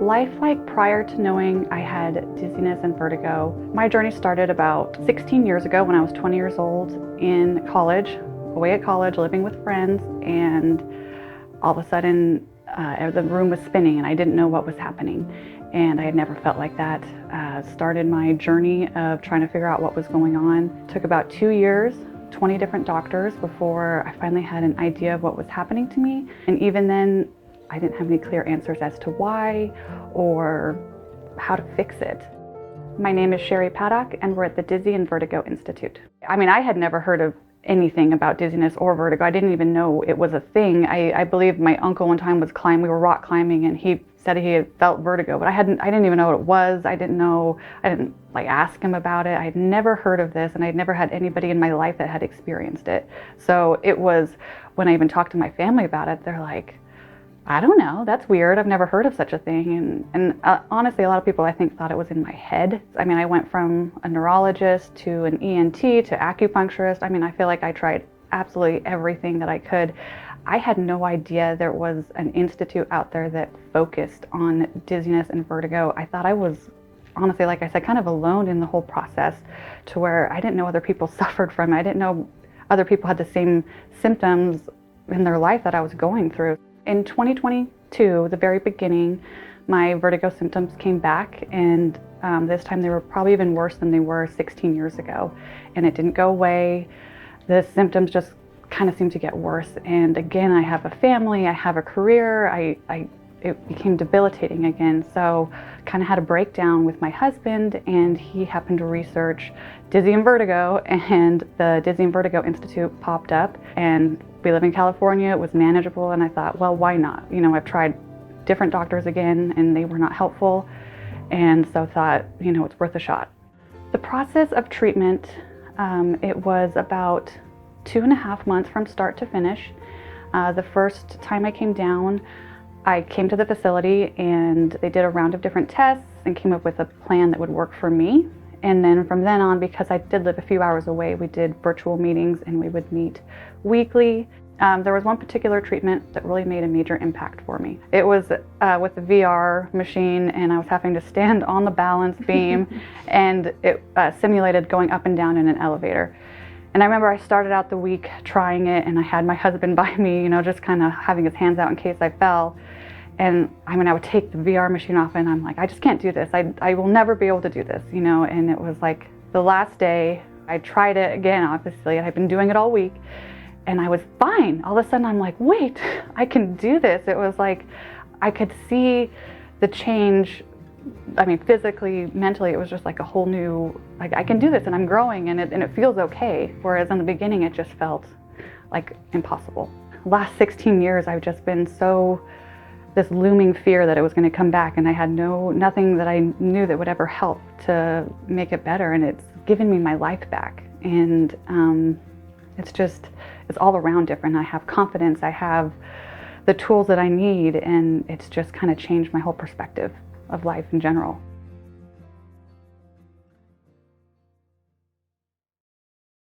Life like prior to knowing I had dizziness and vertigo. My journey started about 16 years ago when I was 20 years old in college, away at college, living with friends, and all of a sudden the room was spinning and I didn't know what was happening. And I had never felt like that. Started my journey of trying to figure out what was going on. Took about 2 years, 20 different doctors before I finally had an idea of what was happening to me. And even then, I didn't have any clear answers as to why or how to fix it. My name is Sherry Paddock and we're at the Dizzy and Vertigo Institute. I mean, I had never heard of anything about dizziness or vertigo. I didn't even know it was a thing. I believe my uncle one time we were rock climbing and he said he had felt vertigo, but I didn't even know what it was. I didn't ask him about it. I had never heard of this and I'd never had anybody in my life that had experienced it. So it was, when I even talked to my family about it, they're like, I don't know, that's weird. I've never heard of such a thing. And honestly, a lot of people I think thought it was in my head. I mean, I went from a neurologist to an ENT to acupuncturist. I mean, I feel like I tried absolutely everything that I could. I had no idea there was an institute out there that focused on dizziness and vertigo. I thought I was, honestly, like I said, kind of alone in the whole process, to where I didn't know other people suffered from it. I didn't know other people had the same symptoms in their life that I was going through. In 2022, the very beginning, my vertigo symptoms came back, and this time they were probably even worse than they were 16 years ago. And it didn't go away. The symptoms just kind of seemed to get worse. And again, I have a family, I have a career, it became debilitating again. So kind of had a breakdown with my husband, and he happened to research dizzy and vertigo, and the Dizzy and Vertigo Institute popped up. And we live in California, it was manageable, and I thought, well, why not? You know, I've tried different doctors again and they were not helpful, and so thought, you know, it's worth a shot. The process of treatment, it was about 2.5 months from start to finish. The first time I came down, I came to the facility and they did a round of different tests and came up with a plan that would work for me. And then from then on, because I did live a few hours away, we did virtual meetings and we would meet weekly. There was one particular treatment that really made a major impact for me. It was with the VR machine, and I was having to stand on the balance beam and it simulated going up and down in an elevator. And I remember I started out the week trying it, and I had my husband by me, you know, just kind of having his hands out in case I fell. And I mean, I would take the VR machine off and I'm like, I just can't do this. I will never be able to do this, you know. And it was like the last day I tried it again, obviously, and I've been doing it all week, and I was fine. All of a sudden I'm like, wait, I can do this. It was like I could see the change. I mean, physically, mentally, it was just like a whole new, like, I can do this and I'm growing, and it feels okay. Whereas in the beginning it just felt like impossible. Last 16 years I've just been this looming fear that it was going to come back, and I had nothing that I knew that would ever help to make it better, and it's given me my life back. And it's all around different. I have confidence, I have the tools that I need, and it's just kind of changed my whole perspective of life in general.